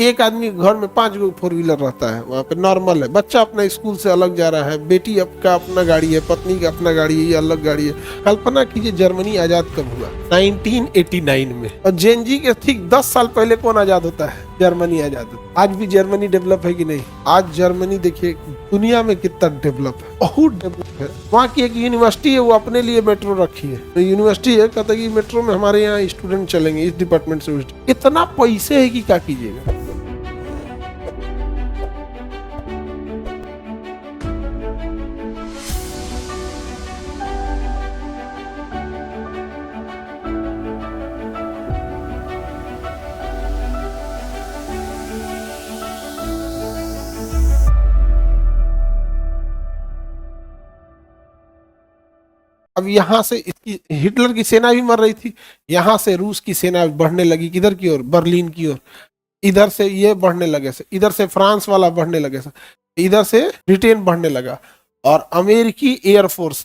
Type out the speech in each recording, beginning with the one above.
एक आदमी घर में 5 गो 4 व्हीलर रहता है, वहाँ पे नॉर्मल है। बच्चा अपना स्कूल से अलग जा रहा है, बेटी का अपना गाड़ी है, पत्नी का अपना गाड़ी है, ये अलग गाड़ी है। कल्पना कीजिए जर्मनी आजाद कब हुआ? 1989 में। और जेनजी के ठीक 10 साल पहले कौन आजाद होता है? जर्मनी आजाद होता है। आज भी जर्मनी डेवलप है कि नहीं? आज जर्मनी देखिए दुनिया में कितना डेवलप है, बहुत डेवलप है। वहाँ की एक यूनिवर्सिटी है, वो अपने लिए मेट्रो रखी है। तो यूनिवर्सिटी है, कहता है कि मेट्रो में हमारे यहाँ स्टूडेंट चलेंगे इस डिपार्टमेंट से। इतना पैसे है कि क्या कीजिएगा। अब यहाँ से इसकी हिटलर की सेना भी मर रही थी, यहाँ से रूस की सेना बढ़ने लगी किधर की ओर? बर्लिन की ओर। इधर से ये बढ़ने लगे से, इधर से फ्रांस वाला बढ़ने लगे से, इधर से ब्रिटेन बढ़ने लगा। और अमेरिकी एयरफोर्स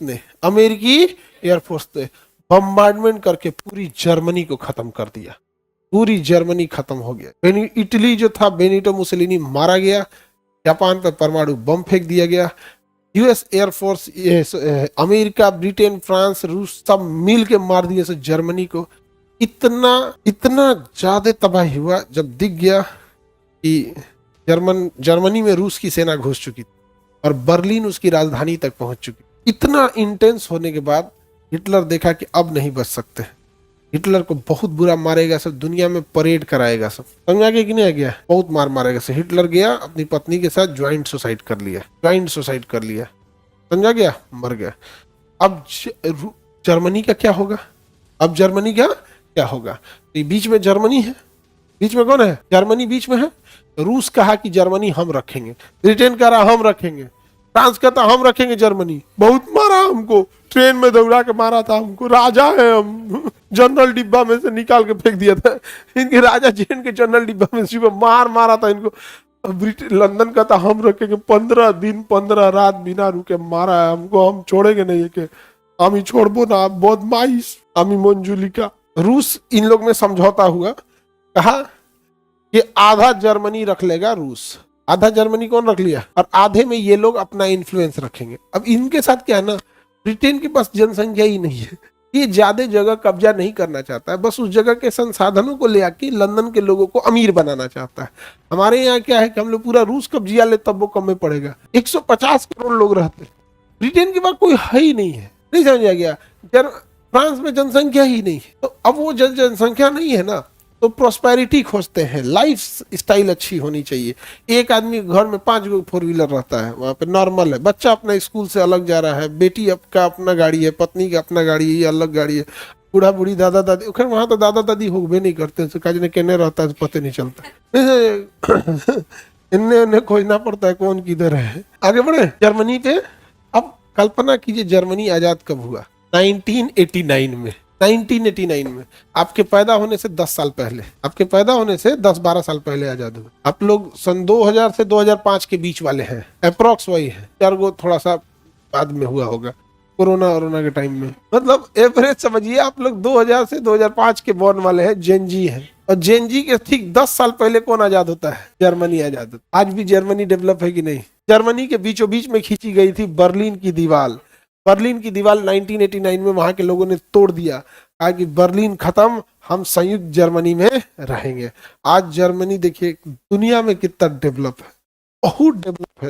ने बम्बार्डमेंट करके पूरी जर्मनी को खत्म कर दिया। पूरी जर्मनी खत्म हो गया। इटली जो था, बेनिटो मुसोलिनी मारा गया। जापान पर परमाणु बम फेंक दिया गया। US air force, America, Britain, France, रूस सब मिल के मार दिए से जर्मनी को। इतना इतना ज्यादा तबाही हुआ जब दिख गया कि जर्मनी में रूस की सेना घुस चुकी थी और बर्लिन उसकी राजधानी तक पहुंच चुकी। इतना इंटेंस होने के बाद हिटलर देखा कि अब नहीं बच सकते, हिटलर को बहुत बुरा मारेगा सब, दुनिया में परेड कराएगा सब। समझ आ गया कि नहीं आ गया? बहुत मार मारेगा सब। हिटलर गया अपनी पत्नी के साथ ज्वाइंट सुसाइड कर लिया। समझा गया? मर गया। अब जर्मनी का क्या होगा? अब जर्मनी का क्या होगा? तो बीच में जर्मनी है, बीच में कौन है? जर्मनी बीच में है। रूस कहा कि जर्मनी हम रखेंगे, ब्रिटेन कह रहा हम रखेंगे, फ्रांस कहता हम रखेंगे जर्मनी। बहुत मारा हमको, ट्रेन में दौड़ा के मारा था हमको, राजा है हम। जनरल डिब्बा में से निकाल के फेंक दिया था इनके, राजा ट्रेन के जनरल डिब्बा में से मारा था इनको। ब्रिटेन लंदन कहता हम रखेंगे। 15 दिन 15 रात बिना रुके मारा है हमको, हम छोड़ेंगे नहीं के, हम ही छोड़बो ना, बहुत माइस अमी मंजुलिका। रूस इन लोग में समझौता हुआ, कहा कि आधा जर्मनी रख लेगा रूस, आधा जर्मनी कौन रख लिया, और आधे में ये लोग अपना इन्फ्लुएंस रखेंगे। अब इनके साथ क्या है ना, ब्रिटेन के पास जनसंख्या ही नहीं है, ये ज्यादा जगह कब्जा नहीं करना चाहता है, बस उस जगह के संसाधनों को ले आके लंदन के लोगों को अमीर बनाना चाहता है। हमारे यहाँ क्या है कि हम लोग पूरा रूस कब्जिया ले तब वो कम में पड़ेगा। 150 करोड़ लोग रहते हैं, ब्रिटेन के पास कोई है ही नहीं है। नहीं समझा गया? फ्रांस में जनसंख्या ही नहीं है, तो अब वो जनसंख्या नहीं है ना, तो प्रोस्पेरिटी खोजते हैं, लाइफ स्टाइल अच्छी होनी चाहिए। एक आदमी घर में 5 गो 4 व्हीलर रहता है, वहाँ पे नॉर्मल है। बच्चा अपना स्कूल से अलग जा रहा है, बेटी का अपना गाड़ी है, पत्नी का अपना गाड़ी है, ये अलग गाड़ी है। बूढ़ा बूढ़ी दादा दादी, खैर वहाँ तो दादा दादी होबे नहीं करते, काज कहने रहता है पता नहीं चलता। इन्हें खोजना पड़ता है कौन किधर है। आगे बढ़े जर्मनी पे। अब कल्पना कीजिए जर्मनी आजाद कब हुआ? 1989 में। 1989 में, आपके पैदा होने से 10 साल पहले, आपके पैदा होने से 10-12 साल पहले आजाद हुए। आप लोग सन 2000 से 2005 के बीच वाले हैं, अप्रोक्स वही है। 4 गो थोड़ा सा बाद में हुआ होगा, कोरोना के टाइम में। मतलब एवरेज समझिए आप लोग 2000 से 2005 के बॉर्न वाले हैं, जेनजी हैं। और जेनजी के ठीक 10 साल पहले कौन आजाद होता है? जर्मनी आजाद होता है। आज भी जर्मनी डेवलप है कि नहीं? जर्मनी के बीचों बीच में खींची गई थी बर्लिन की दीवार। बर्लिन की दीवार 1989 में वहां के लोगों ने तोड़ दिया, कहा कि बर्लिन खत्म, हम संयुक्त जर्मनी में रहेंगे। आज जर्मनी देखिए दुनिया में कितना डेवलप है, बहुत डेवलप है।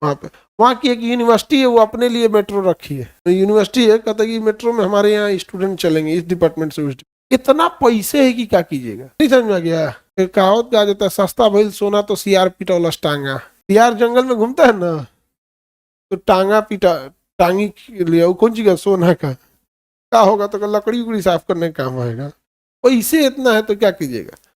वहां पे वहां की एक यूनिवर्सिटी है, वो अपने लिए मेट्रो रखी है। तो यूनिवर्सिटी है, कहता है कि मेट्रो में हमारे यहाँ स्टूडेंट चलेंगे इस डिपार्टमेंट से उस। इतना पैसे है कि क्या कीजिएगा। नहीं समझ में गया? कहावत क्या जाता है, सस्ता भइल सोना तो सियार पिटौलस टांगा। सियार जंगल में घूमता है ना, तो टांगी लिया, वो कौन चीज का? सोना का। क्या होगा? तो लकड़ी उकड़ी साफ करने का काम आएगा। पैसे इतना है तो क्या कीजिएगा।